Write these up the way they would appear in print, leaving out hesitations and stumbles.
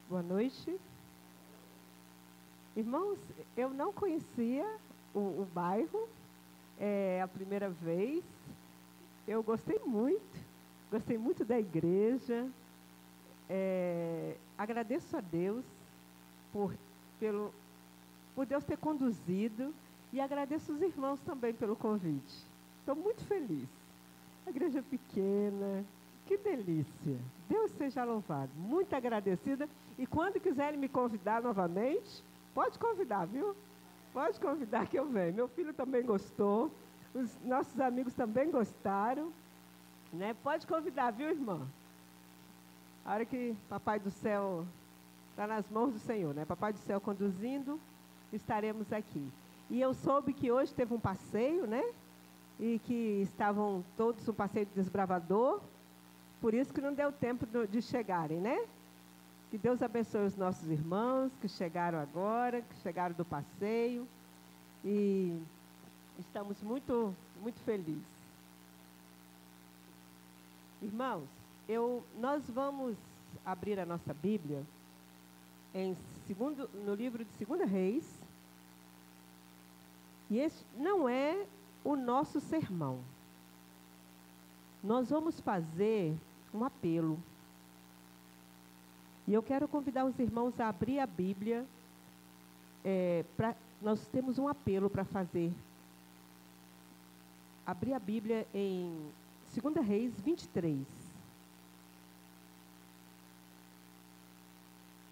Boa noite. Irmãos, eu não conhecia o bairro, é a primeira vez. Eu gostei muito da igreja. Agradeço a Deus por Deus ter conduzido e agradeço os irmãos também pelo convite. Estou muito feliz. A igreja pequena, que delícia. Deus seja louvado. Muito agradecida. E quando quiserem me convidar novamente, pode convidar, viu? Pode convidar que eu venho. Meu filho também gostou. Os nossos amigos também gostaram. Né? Pode convidar, viu, irmã? A hora que Papai do Céu está nas mãos do Senhor, né? Papai do Céu conduzindo, estaremos aqui. E eu soube que hoje teve um passeio, né? E que estavam todos um passeio de desbravador. Por isso que não deu tempo de chegarem, né? Que Deus abençoe os nossos irmãos que chegaram agora, que chegaram do passeio. E estamos muito, muito felizes. Irmãos, nós vamos abrir a nossa Bíblia no livro de 2 Reis. E esse não é o nosso sermão. Nós vamos fazer um apelo. E eu quero convidar os irmãos a abrir a Bíblia. Nós temos um apelo para fazer. Abrir a Bíblia em 2 Reis 23.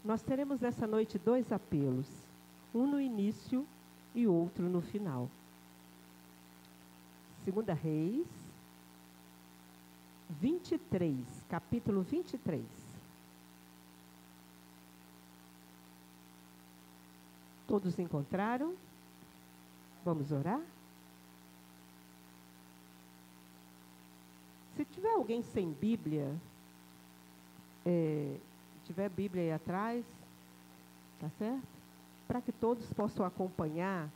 Nós teremos nessa noite 2 apelos. Um no início e outro no final. 2 Reis 23, capítulo 23. Todos encontraram? Vamos orar? Se tiver alguém sem Bíblia, tiver Bíblia aí atrás, tá certo? Para que todos possam acompanhar,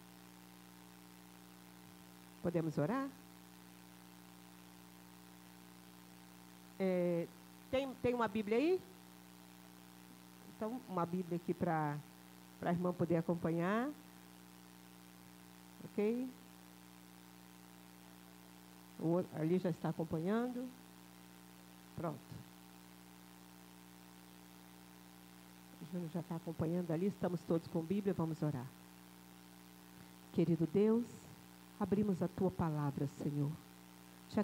podemos orar? Tem uma Bíblia aí? Então, uma Bíblia aqui para a irmã poder acompanhar. Ok? Ali já está acompanhando. Pronto. O Júnior já está acompanhando ali. Estamos todos com Bíblia. Vamos orar. Querido Deus, abrimos a Tua palavra, Senhor. Te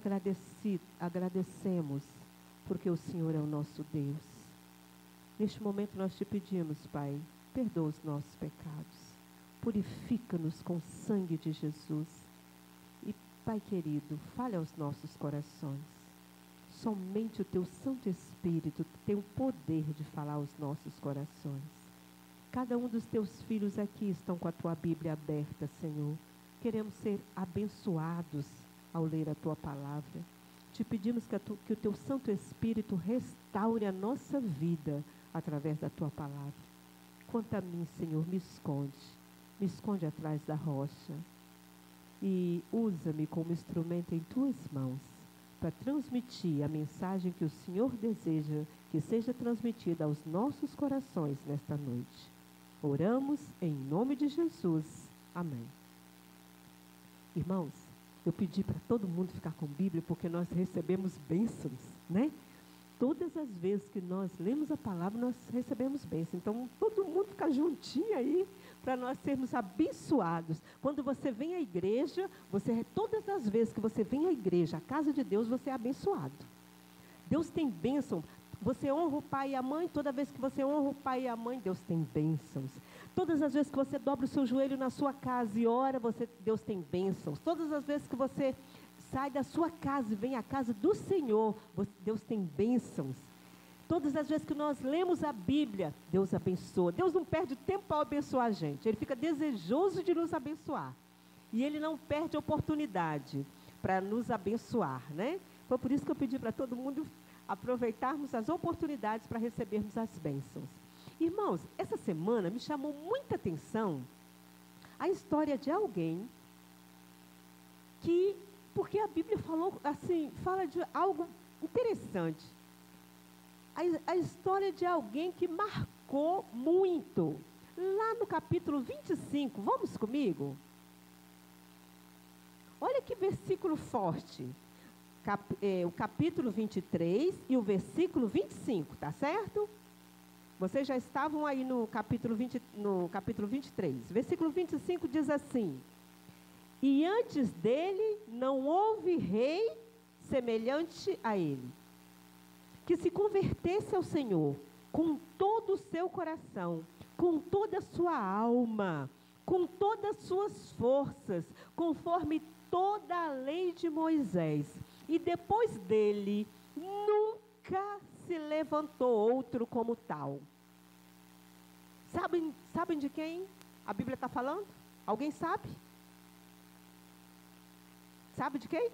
agradecemos porque o Senhor é o nosso Deus. Neste momento nós te pedimos, Pai, perdoa os nossos pecados. Purifica-nos com o sangue de Jesus. E, Pai querido, fale aos nossos corações. Somente o Teu Santo Espírito tem o poder de falar aos nossos corações. Cada um dos Teus filhos aqui estão com a Tua Bíblia aberta, Senhor. Queremos ser abençoados ao ler a Tua palavra. Te pedimos que o Teu Santo Espírito restaure a nossa vida através da Tua palavra. Quanto a mim, Senhor, me esconde atrás da rocha e usa-me como instrumento em Tuas mãos para transmitir a mensagem que o Senhor deseja que seja transmitida aos nossos corações nesta noite. Oramos em nome de Jesus. Amém. Irmãos, eu pedi para todo mundo ficar com Bíblia porque nós recebemos bênçãos, né? Todas as vezes que nós lemos a palavra, nós recebemos bênçãos. Então, todo mundo fica juntinho aí para nós sermos abençoados. Quando você vem à igreja, todas as vezes que você vem à igreja, à casa de Deus, você é abençoado. Deus tem bênção. Você honra o pai e a mãe, toda vez que você honra o pai e a mãe, Deus tem bênçãos. Todas as vezes que você dobra o seu joelho na sua casa e ora, Deus tem bênçãos. Todas as vezes que você sai da sua casa e vem à casa do Senhor, Deus tem bênçãos. Todas as vezes que nós lemos a Bíblia, Deus abençoa. Deus não perde tempo para abençoar a gente. Ele fica desejoso de nos abençoar. E Ele não perde oportunidade para nos abençoar, né? Foi por isso que eu pedi para todo mundo aproveitarmos as oportunidades para recebermos as bênçãos. Irmãos, essa semana me chamou muita atenção a história de alguém porque a Bíblia fala de algo interessante. A história de alguém que marcou marcou muito. Lá no capítulo 25, vamos comigo? Olha que versículo forte. O capítulo 23 e o versículo 25, tá certo? Vocês já estavam aí no capítulo 23. Versículo 25 diz assim: e antes dele não houve rei semelhante a ele, que se convertesse ao Senhor com todo o seu coração, com toda a sua alma, com todas as suas forças, conforme toda a lei de Moisés. E depois dele, nunca se levantou outro como tal. Sabem de quem a Bíblia está falando? Alguém sabe? Sabe de quem?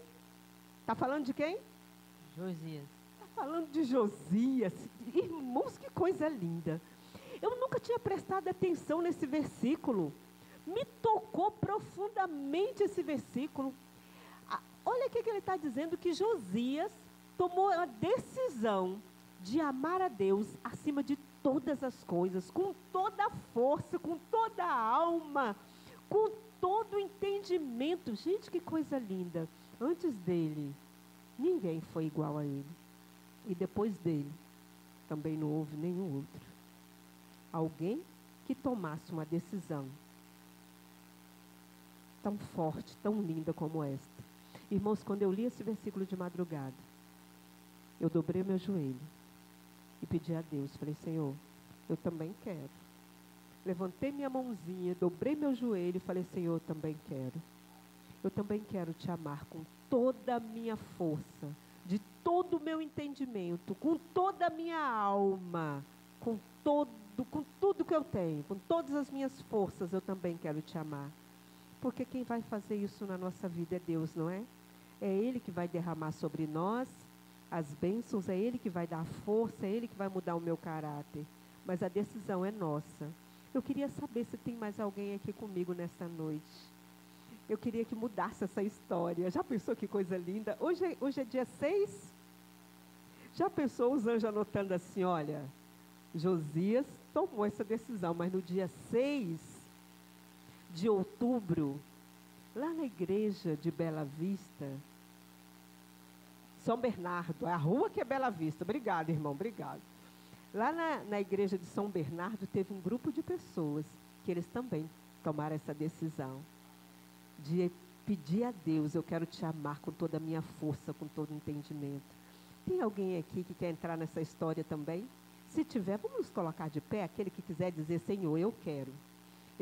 Está falando de quem? Josias. Está falando de Josias. Irmãos, que coisa linda. Eu nunca tinha prestado atenção nesse versículo. Me tocou profundamente esse versículo. Olha o que ele está dizendo, que Josias tomou a decisão de amar a Deus acima de todas as coisas, com toda a força, com toda a alma, com todo o entendimento. Gente, que coisa linda. Antes dele, ninguém foi igual a ele. E depois dele, também não houve nenhum outro. Alguém que tomasse uma decisão tão forte, tão linda como esta. Irmãos, quando eu li esse versículo de madrugada, eu dobrei meu joelho e pedi a Deus, falei: Senhor, eu também quero. Levantei minha mãozinha, dobrei meu joelho e falei: Senhor, eu também quero. Eu também quero te amar com toda a minha força, de todo o meu entendimento, com toda a minha alma, com tudo que eu tenho, com todas as minhas forças, eu também quero te amar. Porque quem vai fazer isso na nossa vida é Deus, não é? É Ele que vai derramar sobre nós as bênçãos, é Ele que vai dar força, é Ele que vai mudar o meu caráter. Mas a decisão é nossa. Eu queria saber se tem mais alguém aqui comigo nessa noite. Eu queria que mudasse essa história. Já pensou que coisa linda? Hoje é dia 6. Já pensou os anjos anotando assim, olha, Josias tomou essa decisão, mas no dia 6 de outubro, lá na igreja de Bela Vista, São Bernardo, é a rua que é Bela Vista. Obrigado, irmão, obrigado. Lá na igreja de São Bernardo, teve um grupo de pessoas que eles também tomaram essa decisão de pedir a Deus: eu quero te amar com toda a minha força, com todo o entendimento. Tem alguém aqui que quer entrar nessa história também? Se tiver, vamos nos colocar de pé. Aquele que quiser dizer: Senhor, eu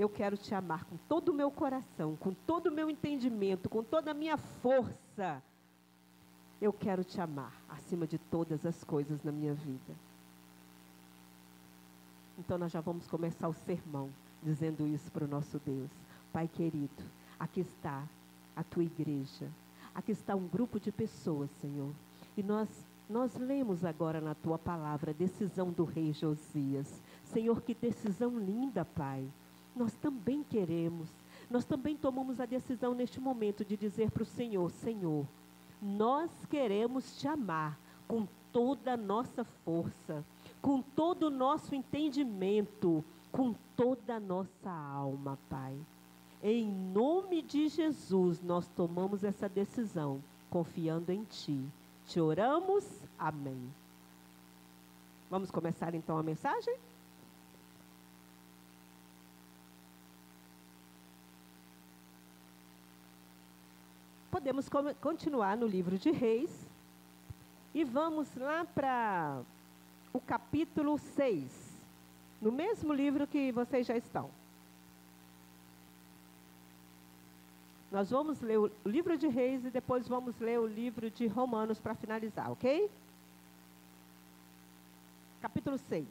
quero te amar com todo o meu coração, com todo o meu entendimento, com toda a minha força. Eu quero te amar acima de todas as coisas na minha vida. Então nós já vamos começar o sermão dizendo isso para o nosso Deus. Pai querido, aqui está a tua igreja. Aqui está um grupo de pessoas, Senhor. E nós lemos agora na tua palavra a decisão do rei Josias. Senhor, que decisão linda, Pai. Nós também queremos, nós também tomamos a decisão neste momento de dizer para o Senhor: Senhor, nós queremos te amar com toda a nossa força, com todo o nosso entendimento, com toda a nossa alma, Pai. Em nome de Jesus, nós tomamos essa decisão, confiando em Ti. Te oramos, amém. Vamos começar então a mensagem? Podemos continuar no livro de Reis e vamos lá para o capítulo 6, no mesmo livro que vocês já estão. Nós vamos ler o livro de Reis e depois vamos ler o livro de Romanos para finalizar, ok? Capítulo 6.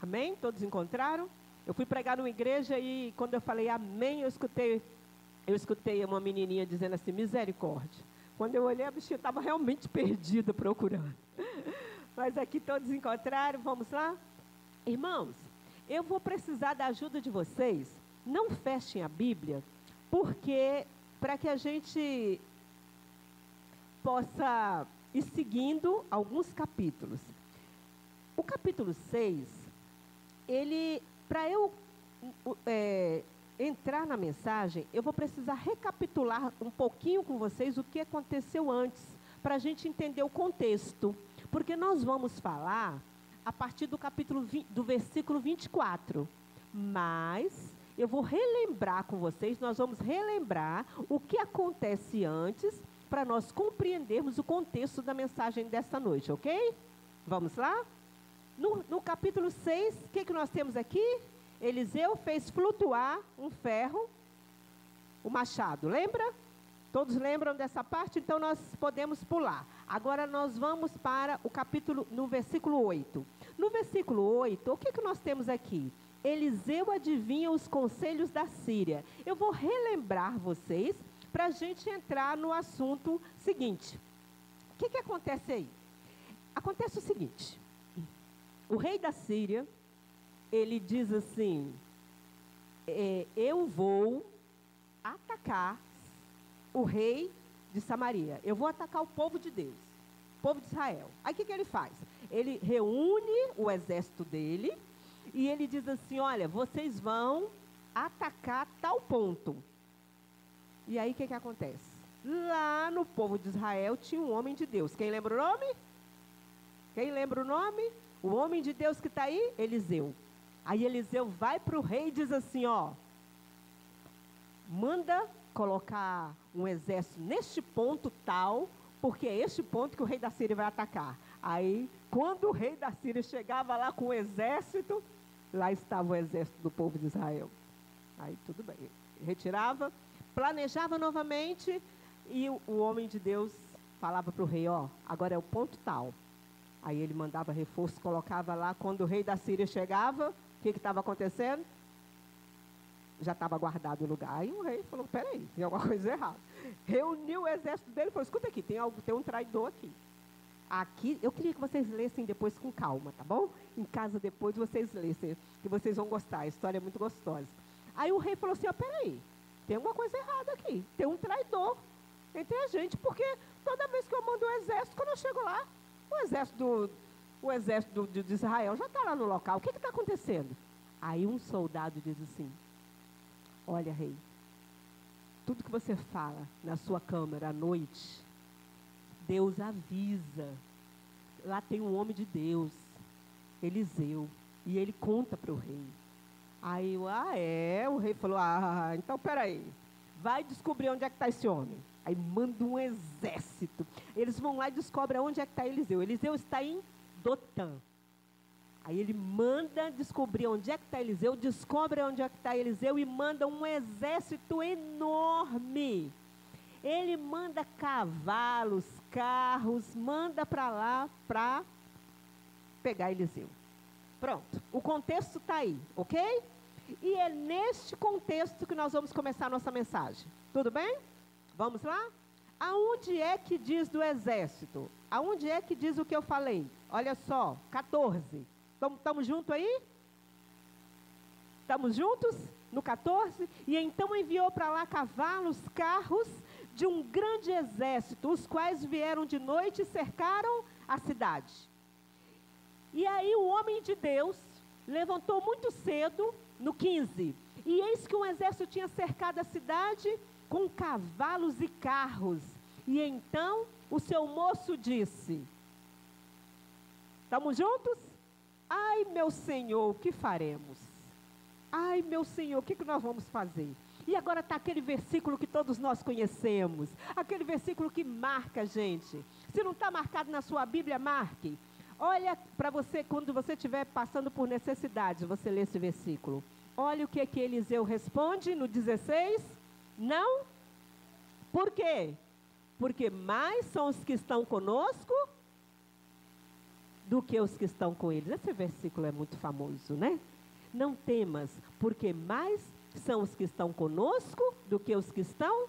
Amém? Todos encontraram? Eu fui pregar numa igreja e quando eu falei amém, eu escutei uma menininha dizendo assim: misericórdia. Quando eu olhei, a bichinha estava realmente perdida procurando. Mas aqui todos encontraram, vamos lá? Irmãos, eu vou precisar da ajuda de vocês. Não fechem a Bíblia, porque para que a gente possa e seguindo alguns capítulos. O capítulo 6, para eu entrar na mensagem, eu vou precisar recapitular um pouquinho com vocês o que aconteceu antes, para a gente entender o contexto. Porque nós vamos falar a partir do do versículo 24. Mas eu vou relembrar com vocês, nós vamos relembrar o que acontece antes, para nós compreendermos o contexto da mensagem desta noite, ok? Vamos lá? No capítulo 6, o que nós temos aqui? Eliseu fez flutuar um ferro, o machado, lembra? Todos lembram dessa parte? Então nós podemos pular. Agora nós vamos para o capítulo, no versículo 8. No versículo 8, o que nós temos aqui? Eliseu adivinha os conselhos da Síria. Eu vou relembrar vocês para a gente entrar no assunto seguinte. O que acontece aí? Acontece o seguinte. O rei da Síria, ele diz assim, eu vou atacar o rei de Samaria. Eu vou atacar o povo de Deus, o povo de Israel. Aí o que ele faz? Ele reúne o exército dele e ele diz assim, olha, vocês vão atacar tal ponto. E aí o que acontece? Lá no povo de Israel tinha um homem de Deus. Quem lembra o nome? Quem lembra o nome? O homem de Deus que está aí? Eliseu. Aí Eliseu vai para o rei e diz assim, ó, manda colocar um exército neste ponto tal, porque é este ponto que o rei da Síria vai atacar. Aí, quando o rei da Síria chegava lá com o exército, lá estava o exército do povo de Israel. Aí tudo bem, retirava, planejava novamente, e o homem de Deus falava para o rei, ó, agora é o ponto tal. Aí ele mandava reforço, colocava lá, quando o rei da Síria chegava, o que estava acontecendo? Já estava guardado o lugar. Aí o rei falou, peraí, tem alguma coisa errada. Reuniu o exército dele e falou, escuta aqui, tem um traidor aqui. Aqui, eu queria que vocês lessem depois com calma, tá bom? Em casa depois vocês lessem, que vocês vão gostar, a história é muito gostosa. Aí o rei falou assim, ó, peraí, tem alguma coisa errada aqui, tem um traidor entre a gente, porque toda vez que eu mando o exército, quando eu chego lá, o exército de Israel já está lá no local. O que está acontecendo? Aí um soldado diz assim, olha, rei, tudo que você fala na sua câmara à noite, Deus avisa. Lá tem um homem de Deus, Eliseu, e ele conta para o rei. Aí, o rei falou, então peraí, vai descobrir onde é que está esse homem. Aí manda um exército. Eles vão lá e descobrem onde é que está Eliseu. Eliseu está em Dotã. Aí ele manda descobrir onde é que está Eliseu, descobre onde é que está Eliseu e manda um exército enorme. Ele manda cavalos, carros, manda para lá para pegar Eliseu. Pronto, o contexto está aí, ok? E é neste contexto que nós vamos começar a nossa mensagem. Tudo bem? Vamos lá? Aonde é que diz do exército? Aonde é que diz o que eu falei? Olha só, 14. Estamos juntos aí? Estamos juntos? No 14? E então enviou para lá cavalos, carros de um grande exército, os quais vieram de noite e cercaram a cidade. E aí o homem de Deus levantou muito cedo, no 15. E eis que um exército tinha cercado a cidade com cavalos e carros. E então o seu moço disse, estamos juntos? Ai, meu Senhor, o que faremos? Ai, meu Senhor, o que nós vamos fazer? E agora está aquele versículo que todos nós conhecemos, aquele versículo que marca a gente. Se não está marcado na sua Bíblia, marque. Olha para você, quando você estiver passando por necessidade, você lê esse versículo. Olha o que Eliseu responde no 16. Não? Por quê? Porque mais são os que estão conosco do que os que estão com eles. Esse versículo é muito famoso, né? Não temas, porque mais são os que estão conosco do que os que estão.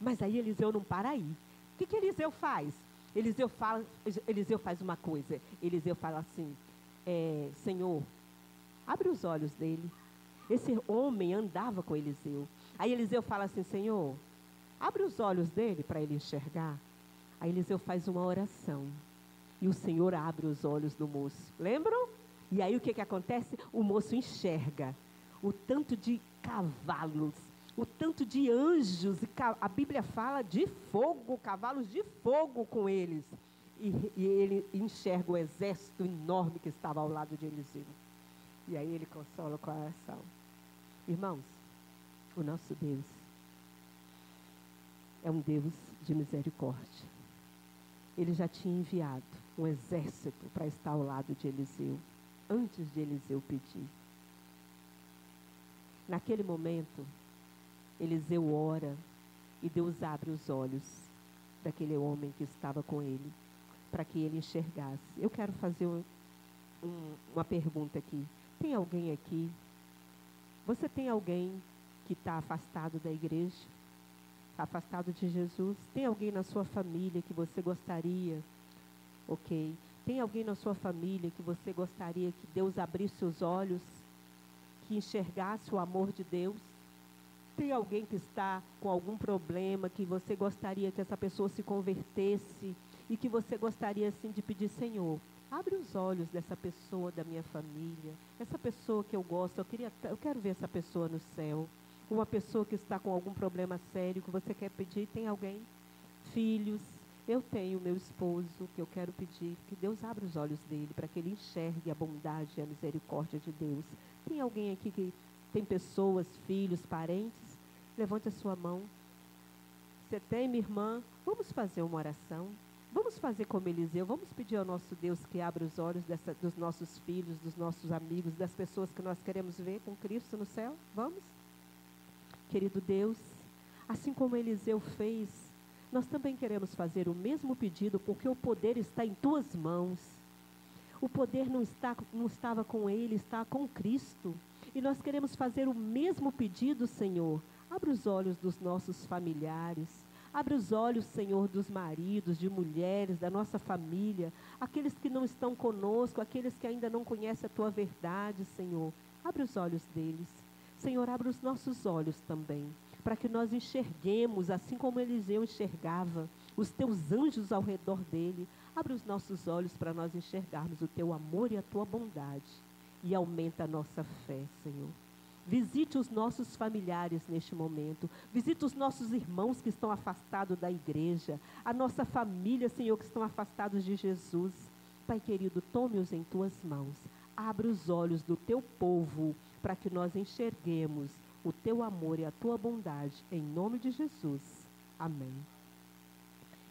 Mas aí Eliseu não para aí. O que Eliseu faz? Eliseu faz uma coisa. Eliseu fala assim, Senhor, abre os olhos dele. Esse homem andava com Eliseu. Aí Eliseu fala assim, Senhor, abre os olhos dele para ele enxergar. Aí Eliseu faz uma oração. E o Senhor abre os olhos do moço. Lembram? E aí o que acontece? O moço enxerga o tanto de cavalos, o tanto de anjos. A Bíblia fala de fogo, cavalos de fogo com eles. E ele enxerga o exército enorme que estava ao lado de Eliseu. E aí ele consola o coração. Irmãos, o nosso Deus é um Deus de misericórdia. Ele já tinha enviado um exército para estar ao lado de Eliseu, antes de Eliseu pedir. Naquele momento, Eliseu ora e Deus abre os olhos daquele homem que estava com ele, para que ele enxergasse. Eu quero fazer uma pergunta aqui. Tem alguém aqui? Você tem alguém que está afastado da igreja? Afastado de Jesus? Tem alguém na sua família que você gostaria? Ok. Tem alguém na sua família que você gostaria que Deus abrisse os olhos, que enxergasse o amor de Deus? Tem alguém que está com algum problema, que você gostaria que essa pessoa se convertesse e que você gostaria assim de pedir: Senhor, abre os olhos dessa pessoa da minha família, essa pessoa que eu gosto, eu quero ver essa pessoa no céu. Uma pessoa que está com algum problema sério que você quer pedir, tem alguém? Filhos, eu tenho meu esposo que eu quero pedir que Deus abra os olhos dele para que ele enxergue a bondade e a misericórdia de Deus. Tem alguém aqui que tem pessoas, filhos, parentes? Levante a sua mão. Você tem, minha irmã? Vamos fazer uma oração. Vamos fazer como Eliseu. Vamos pedir ao nosso Deus que abra os olhos dos nossos filhos, dos nossos amigos, das pessoas que nós queremos ver com Cristo no céu. Vamos? Querido Deus, assim como Eliseu fez, nós também queremos fazer o mesmo pedido, porque o poder está em tuas mãos. O poder não estava com ele, está com Cristo. E nós queremos fazer o mesmo pedido, Senhor. Abre os olhos dos nossos familiares. Abre os olhos, Senhor, dos maridos, de mulheres, da nossa família. Aqueles que não estão conosco, aqueles que ainda não conhecem a Tua verdade, Senhor. Abre os olhos deles. Senhor, abre os nossos olhos também, para que nós enxerguemos, assim como Eliseu enxergava, os Teus anjos ao redor dele. Abre os nossos olhos para nós enxergarmos o Teu amor e a Tua bondade. E aumenta a nossa fé, Senhor. Visite os nossos familiares neste momento. Visite os nossos irmãos que estão afastados da igreja. A nossa família, Senhor, que estão afastados de Jesus. Pai querido, tome-os em Tuas mãos. Abre os olhos do Teu povo para que nós enxerguemos o Teu amor e a Tua bondade. Em nome de Jesus. Amém.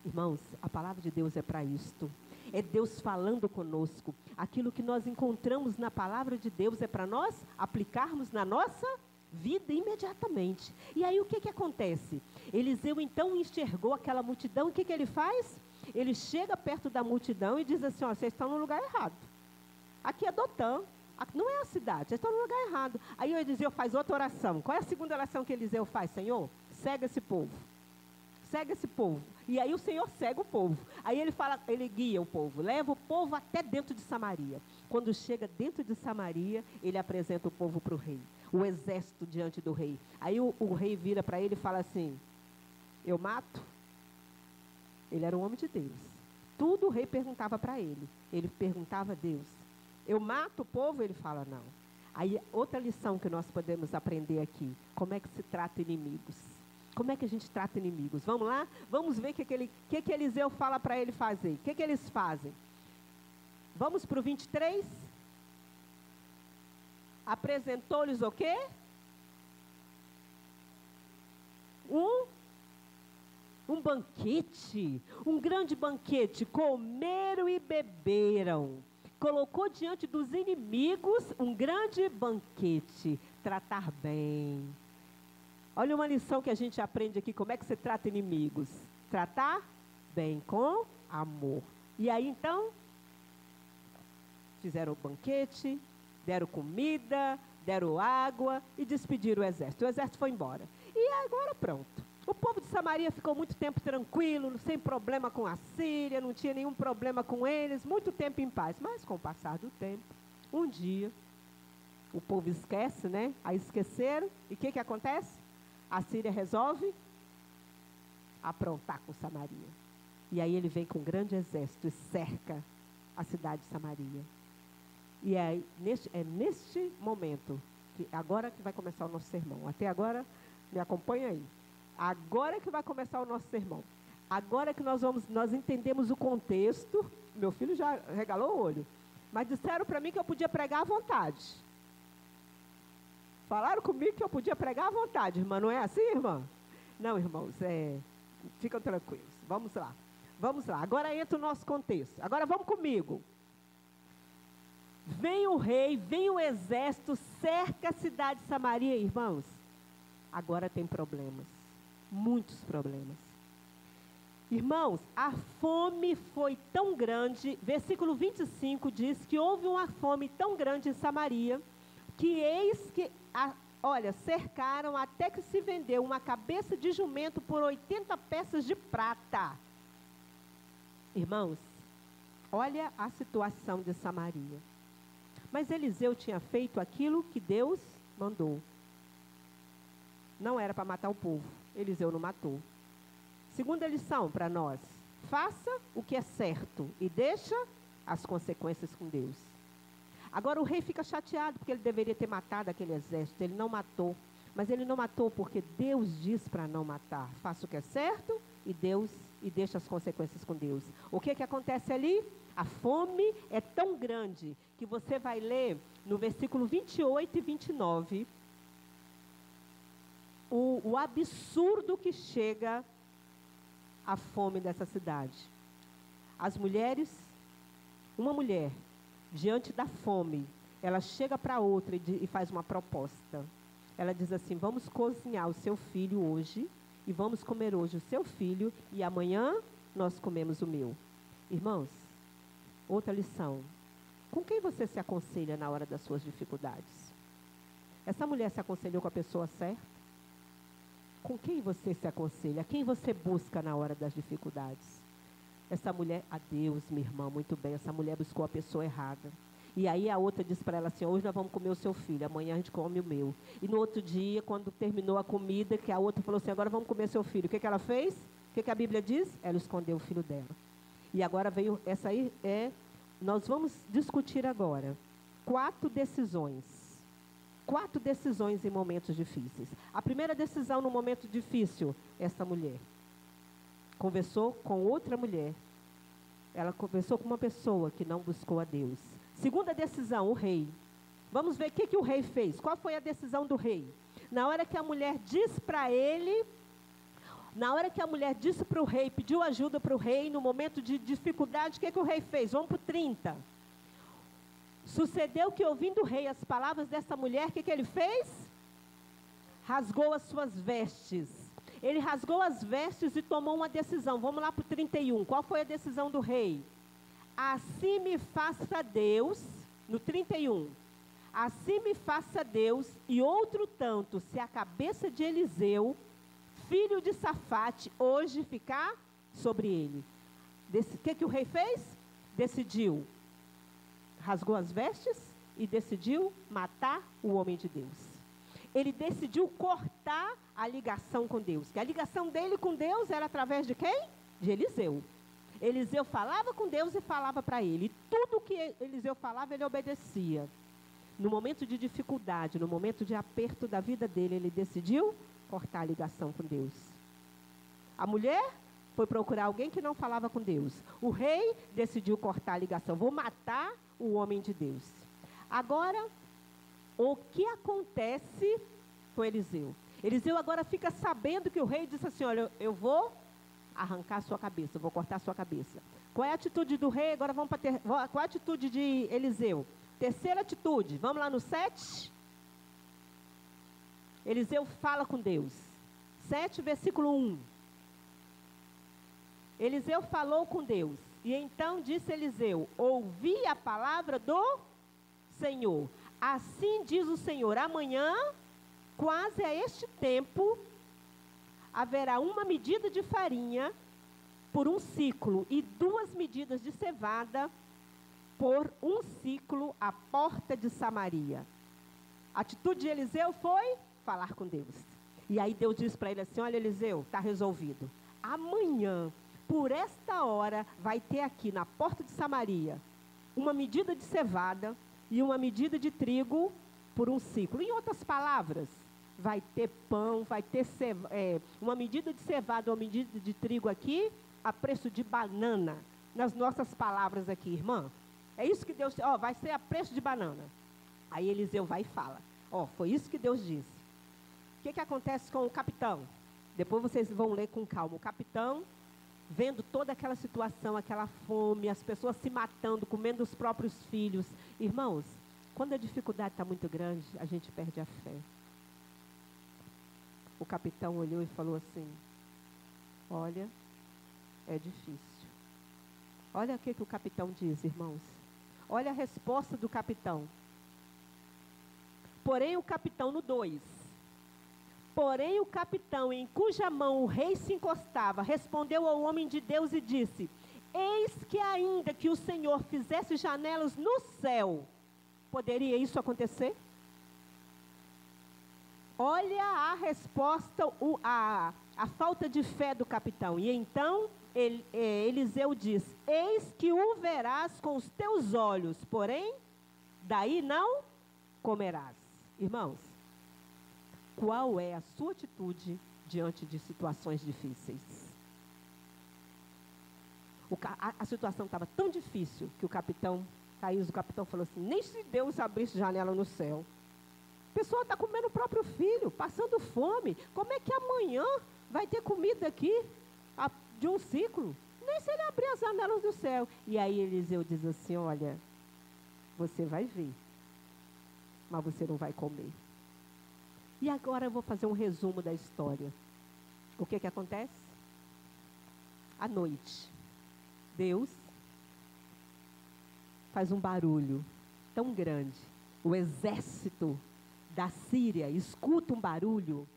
Irmãos, a palavra de Deus é para isto. É Deus falando conosco. Aquilo que nós encontramos na palavra de Deus é para nós aplicarmos na nossa vida imediatamente. E aí o que acontece? Eliseu então enxergou aquela multidão. O que ele faz? Ele chega perto da multidão e diz assim: ó, vocês estão no lugar errado. Aqui é Dotã, aqui não é a cidade, vocês estão no lugar errado. Aí o Eliseu faz outra oração. Qual é a segunda oração que Eliseu faz? Senhor, cega esse povo. Cega esse povo. E aí o Senhor cega o povo. Aí ele fala, ele guia o povo, leva o povo até dentro de Samaria. Quando chega dentro de Samaria, ele apresenta o povo para o rei, o exército diante do rei. Aí o rei vira para ele e fala assim: eu mato? Ele era um homem de Deus. Tudo o rei perguntava para ele. Ele perguntava a Deus: eu mato o povo? Ele fala: não. Aí outra lição que nós podemos aprender aqui: como é que se trata inimigos? Como é que a gente trata inimigos? Vamos lá? Vamos ver o que Eliseu fala para ele fazer. O que eles fazem? Vamos para o 23? Apresentou-lhes o quê? Um banquete. Um grande banquete. Comeram e beberam. Colocou diante dos inimigos um grande banquete. Tratar bem. Olha uma lição que a gente aprende aqui, como é que se trata inimigos. Tratar bem, com amor. E aí então, fizeram o banquete, deram comida, deram água e despediram o exército. O exército foi embora. E agora pronto. O povo de Samaria ficou muito tempo tranquilo, sem problema com a Síria, não tinha nenhum problema com eles, muito tempo em paz. Mas com o passar do tempo, um dia, o povo esquece, né? Aí esqueceram, e o que acontece? A Síria resolve aprontar com Samaria. E aí ele vem com um grande exército e cerca a cidade de Samaria. E é neste momento, agora que vai começar o nosso sermão. Até agora, me acompanha aí. Agora que vai começar o nosso sermão. Agora que nós entendemos o contexto. Meu filho já regalou o olho. Mas disseram para mim que eu podia pregar à vontade. Falaram comigo que eu podia pregar à vontade, irmã. Não é assim, irmã? Não, irmãos, ficam tranquilos. Vamos lá. Vamos lá. Agora entra o nosso contexto. Agora vamos comigo. Vem o rei, vem o exército, cerca a cidade de Samaria, irmãos. Agora tem problemas. Muitos problemas. Irmãos, a fome foi tão grande, versículo 25 diz que houve uma fome tão grande em Samaria, que eis que, cercaram até que se vendeu uma cabeça de jumento por 80 peças de prata. Irmãos, olha a situação de Samaria. Mas Eliseu tinha feito aquilo que Deus mandou. Não era para matar o povo, Eliseu não matou. Segunda lição para nós: faça o que é certo e deixa as consequências com Deus. Agora o rei fica chateado porque ele deveria ter matado aquele exército. Ele não matou, mas ele não matou porque Deus diz para não matar. Faça o que é certo e deixa as consequências com Deus. O que acontece ali? A fome é tão grande que você vai ler no versículo 28 e 29 o absurdo que chega a fome dessa cidade. As mulheres, uma mulher, diante da fome, ela chega para outra e faz uma proposta. Ela diz assim: vamos cozinhar o seu filho hoje, e vamos comer hoje o seu filho, e amanhã nós comemos o meu. Irmãos, outra lição: com quem você se aconselha na hora das suas dificuldades? Essa mulher se aconselhou com a pessoa certa? Com quem você se aconselha? Quem você busca na hora das dificuldades? Essa mulher, a Deus, minha irmã, muito bem, essa mulher buscou a pessoa errada. E aí a outra disse para ela assim: hoje nós vamos comer o seu filho, amanhã a gente come o meu. E no outro dia, quando terminou a comida, que a outra falou assim: agora vamos comer seu filho. O que ela fez? O que a Bíblia diz? Ela escondeu o filho dela. E agora veio, essa aí nós vamos discutir agora 4 decisões. 4 decisões em momentos difíceis. A primeira decisão no momento difícil, essa mulher conversou com outra mulher. Ela conversou com uma pessoa que não buscou a Deus. Segunda decisão, o rei. Vamos ver o que o rei fez. Qual foi a decisão do rei? Na hora que a mulher disse para ele, na hora que a mulher disse para o rei, pediu ajuda para o rei, no momento de dificuldade, o que o rei fez? Vamos para o 30. Sucedeu que, ouvindo o rei as palavras dessa mulher, o que ele fez? Rasgou as suas vestes. Ele rasgou as vestes e tomou uma decisão. Vamos lá para o 31. Qual foi a decisão do rei? Assim me faça Deus, no 31. Assim me faça Deus e outro tanto, se a cabeça de Eliseu, filho de Safate, hoje ficar sobre ele. O que o rei fez? Decidiu. Rasgou as vestes e decidiu matar o homem de Deus. Ele decidiu cortar a ligação com Deus. Que a ligação dele com Deus era através de quem? De Eliseu. Eliseu falava com Deus e falava para ele. E tudo que Eliseu falava, ele obedecia. No momento de dificuldade, no momento de aperto da vida dele, ele decidiu cortar a ligação com Deus. A mulher foi procurar alguém que não falava com Deus. O rei decidiu cortar a ligação. Vou matar o homem de Deus. Agora, o que acontece com Eliseu? Eliseu agora fica sabendo que o rei disse assim: olha, eu vou arrancar a sua cabeça, vou cortar a sua cabeça. Qual é a atitude do rei? Agora vamos para qual é a atitude de Eliseu? Terceira atitude, vamos lá no 7. Eliseu fala com Deus. 7, versículo 1. Eliseu falou com Deus. E então disse Eliseu: ouvi a palavra do Senhor. Assim diz o Senhor: amanhã, quase a este tempo, haverá uma medida de farinha por um ciclo e 2 medidas de cevada por um ciclo à porta de Samaria. A atitude de Eliseu foi falar com Deus. E aí Deus disse para ele assim: olha, Eliseu, está resolvido. Amanhã, por esta hora vai ter aqui na porta de Samaria uma medida de cevada e uma medida de trigo por um ciclo. Em outras palavras, vai ter pão, vai ter uma medida de cevada, uma medida de trigo aqui, a preço de banana. Nas nossas palavras aqui, irmã. É isso que Deus... vai ser a preço de banana. Aí Eliseu vai e fala. Foi isso que Deus disse. O que acontece com o capitão? Depois vocês vão ler com calma. O capitão, vendo toda aquela situação, aquela fome, as pessoas se matando, comendo os próprios filhos. Irmãos, quando a dificuldade está muito grande, a gente perde a fé. O capitão olhou e falou assim: olha, é difícil. Olha o que o capitão diz, irmãos. Olha a resposta do capitão. Porém o capitão, no 2. Porém o capitão, em cuja mão o rei se encostava, respondeu ao homem de Deus e disse: eis que ainda que o Senhor fizesse janelas no céu, poderia isso acontecer? Olha a resposta, a falta de fé do capitão. E então Eliseu diz: eis que o verás com os teus olhos, porém daí não comerás. Irmãos, qual é a sua atitude diante de situações difíceis? A situação estava tão difícil que o capitão falou assim: nem se Deus abrisse janela no céu. A pessoa está comendo o próprio filho, passando fome. Como é que amanhã vai ter comida aqui de um ciclo? Nem se ele abrir as janelas do céu. E aí Eliseu diz assim: olha, você vai ver, mas você não vai comer. E agora eu vou fazer um resumo da história. O que acontece? À noite, Deus faz um barulho tão grande. O exército da Síria escuta um barulho.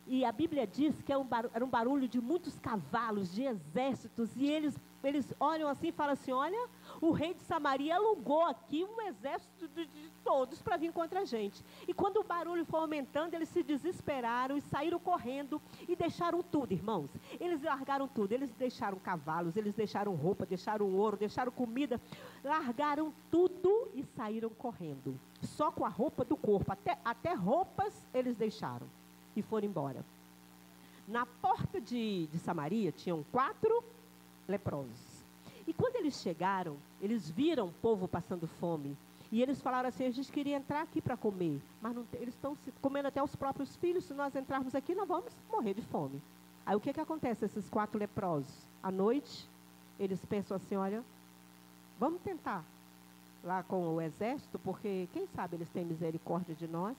E a Bíblia diz que era um barulho de muitos cavalos, de exércitos. E eles olham assim e falam assim: olha, o rei de Samaria alugou aqui um exército de todos para vir contra a gente. E quando o barulho foi aumentando, eles se desesperaram e saíram correndo e deixaram tudo, irmãos. Eles largaram tudo. Eles deixaram cavalos, eles deixaram roupa, deixaram ouro, deixaram comida. Largaram tudo e saíram correndo. Só com a roupa do corpo. Até roupas eles deixaram. E foram embora. Na porta de Samaria tinham 4 leprosos. E quando eles chegaram, eles viram o povo passando fome. E eles falaram assim: a gente queria entrar aqui para comer, mas não, eles estão comendo até os próprios filhos. Se nós entrarmos aqui, nós vamos morrer de fome. Aí o que acontece? Esses 4 leprosos, à noite, eles pensam assim: olha, vamos tentar lá com o exército, porque quem sabe eles têm misericórdia de nós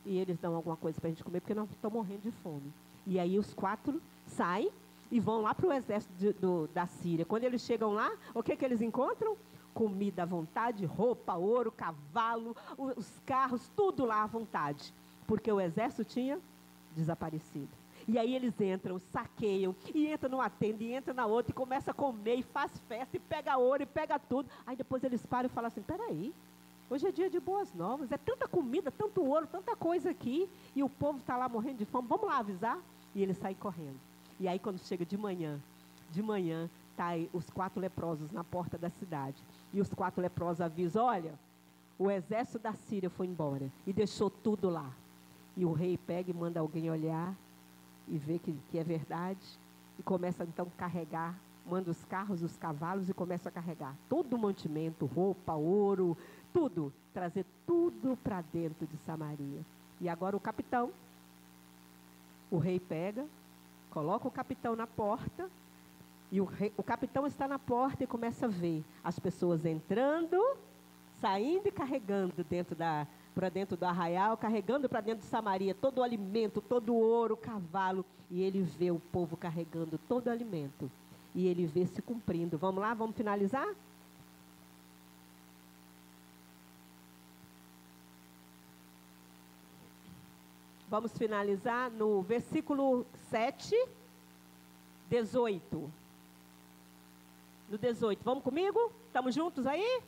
e eles dão alguma coisa para a gente comer, porque nós estamos morrendo de fome. E aí os 4 saem e vão lá para o exército da Síria. Quando eles chegam lá, o que eles encontram? Comida à vontade, roupa, ouro, cavalo, os carros, tudo lá à vontade. Porque o exército tinha desaparecido. E aí eles entram, saqueiam, e entram numa tenda, e entram na outra, e começam a comer, e faz festa, e pega ouro, e pega tudo. Aí depois eles param e falam assim: peraí, hoje é dia de boas novas, é tanta comida, tanto ouro, tanta coisa aqui, e o povo está lá morrendo de fome, vamos lá avisar? E eles saem correndo. E aí quando chega de manhã, tá aí os 4 leprosos na porta da cidade. E os 4 leprosos avisam: olha, o exército da Síria foi embora e deixou tudo lá. E o rei pega e manda alguém olhar e ver que é verdade. E começa então a carregar, manda os carros, os cavalos e começa a carregar todo o mantimento, roupa, ouro, tudo. Trazer tudo para dentro de Samaria. E agora o rei pega, coloca o capitão na porta. E o capitão está na porta e começa a ver as pessoas entrando, saindo e carregando para dentro do arraial, carregando para dentro de Samaria todo o alimento, todo o ouro, cavalo. E ele vê o povo carregando todo o alimento. E ele vê se cumprindo. Vamos lá, vamos finalizar? Vamos finalizar no versículo 7, 18. No 18, vamos comigo? Estamos juntos aí?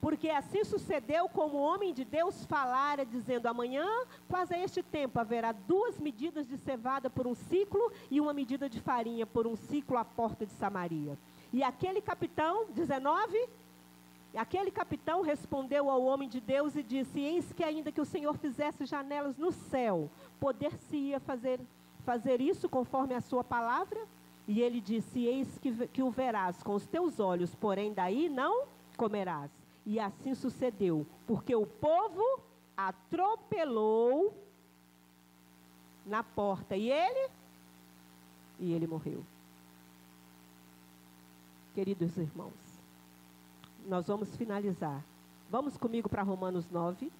Porque assim sucedeu como o homem de Deus falara, dizendo: amanhã, quase a este tempo, haverá 2 medidas de cevada por um ciclo e 1 medida de farinha por um ciclo à porta de Samaria. E aquele capitão, 19, aquele capitão respondeu ao homem de Deus e disse: eis que ainda que o Senhor fizesse janelas no céu, poder-se-ia fazer isso conforme a sua palavra? E ele disse: eis que o verás com os teus olhos, porém daí não comerás. E assim sucedeu, porque o povo atropelou na porta. E ele morreu. Queridos irmãos, nós vamos finalizar. Vamos comigo para Romanos 9.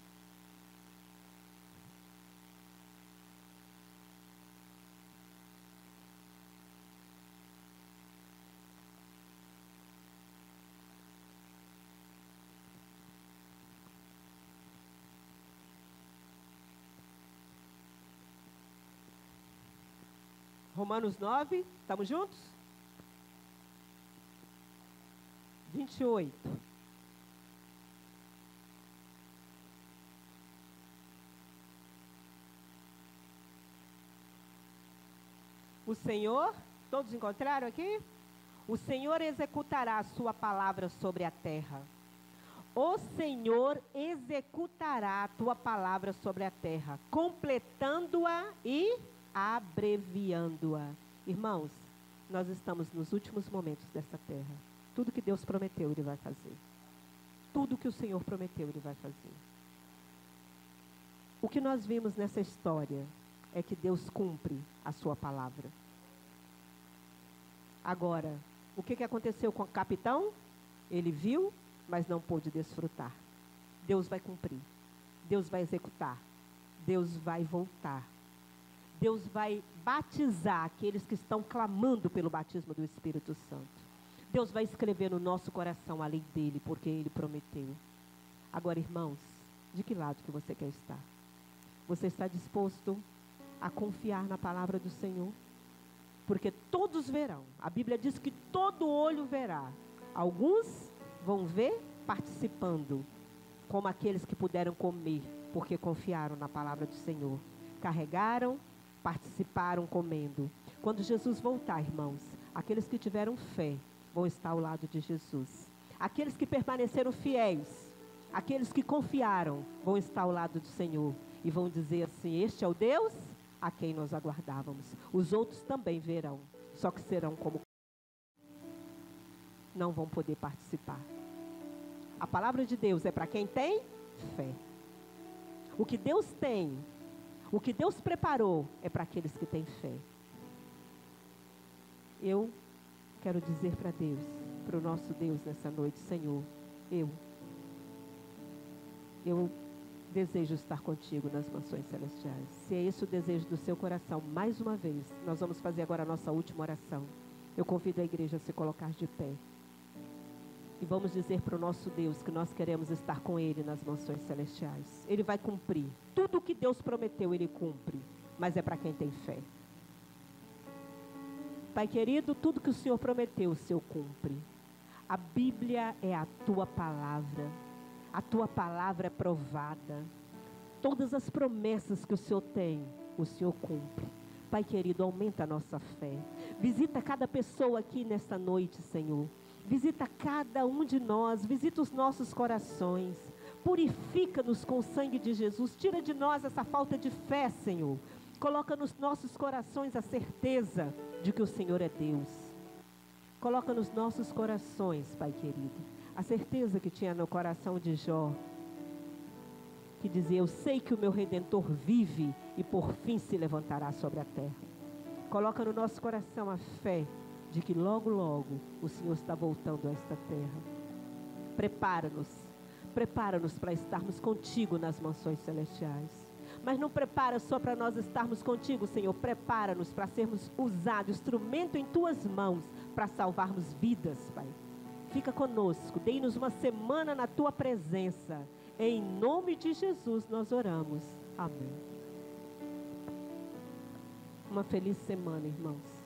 Romanos 9, estamos juntos? 28. O Senhor, todos encontraram aqui? O Senhor executará a sua palavra sobre a terra. O Senhor executará a tua palavra sobre a terra, completando-a e abreviando-a. Irmãos, nós estamos nos últimos momentos desta terra. Tudo que Deus prometeu, Ele vai fazer. Tudo que o Senhor prometeu, Ele vai fazer. O que nós vimos nessa história é que Deus cumpre a sua palavra. Agora, o que aconteceu com o capitão? Ele viu, mas não pôde desfrutar. Deus vai cumprir. Deus vai executar. Deus vai voltar. Deus vai batizar aqueles que estão clamando pelo batismo do Espírito Santo. Deus vai escrever no nosso coração a lei dele, porque ele prometeu. Agora, irmãos, de que lado que você quer estar? Você está disposto a confiar na palavra do Senhor? Porque todos verão. A Bíblia diz que todo olho verá. Alguns vão ver participando, como aqueles que puderam comer, porque confiaram na palavra do Senhor. Carregaram, participaram comendo. Quando Jesus voltar, irmãos, aqueles que tiveram fé vão estar ao lado de Jesus. Aqueles que permaneceram fiéis, aqueles que confiaram, vão estar ao lado do Senhor e vão dizer assim: este é o Deus a quem nós aguardávamos. Os outros também verão, só que serão como não vão poder participar. A palavra de Deus é para quem tem fé. O que Deus tem, o que Deus preparou é para aqueles que têm fé. Eu quero dizer para Deus, para o nosso Deus nessa noite: Senhor, eu desejo estar contigo nas mansões celestiais. Se é esse o desejo do seu coração, mais uma vez, nós vamos fazer agora a nossa última oração. Eu convido a igreja a se colocar de pé. E vamos dizer para o nosso Deus que nós queremos estar com Ele nas mansões celestiais. Ele vai cumprir. Tudo o que Deus prometeu, Ele cumpre. Mas é para quem tem fé. Pai querido, tudo que o Senhor prometeu, o Senhor cumpre. A Bíblia é a tua palavra. A tua palavra é provada. Todas as promessas que o Senhor tem, o Senhor cumpre. Pai querido, aumenta a nossa fé. Visita cada pessoa aqui nesta noite, Senhor. Visita cada um de nós, visita os nossos corações. Purifica-nos com o sangue de Jesus. Tira de nós essa falta de fé, Senhor. Coloca nos nossos corações a certeza de que o Senhor é Deus. Coloca nos nossos corações, Pai querido, a certeza que tinha no coração de Jó, que dizia: eu sei que o meu Redentor vive e por fim se levantará sobre a terra. Coloca no nosso coração a fé de que logo, logo o Senhor está voltando a esta terra. Prepara-nos para estarmos contigo nas mansões celestiais. Mas não prepara só para nós estarmos contigo, Senhor. Prepara-nos para sermos usados, instrumento em tuas mãos, para salvarmos vidas, Pai. Fica conosco, dê-nos uma semana na tua presença. Em nome de Jesus nós oramos. Amém. Uma feliz semana, irmãos.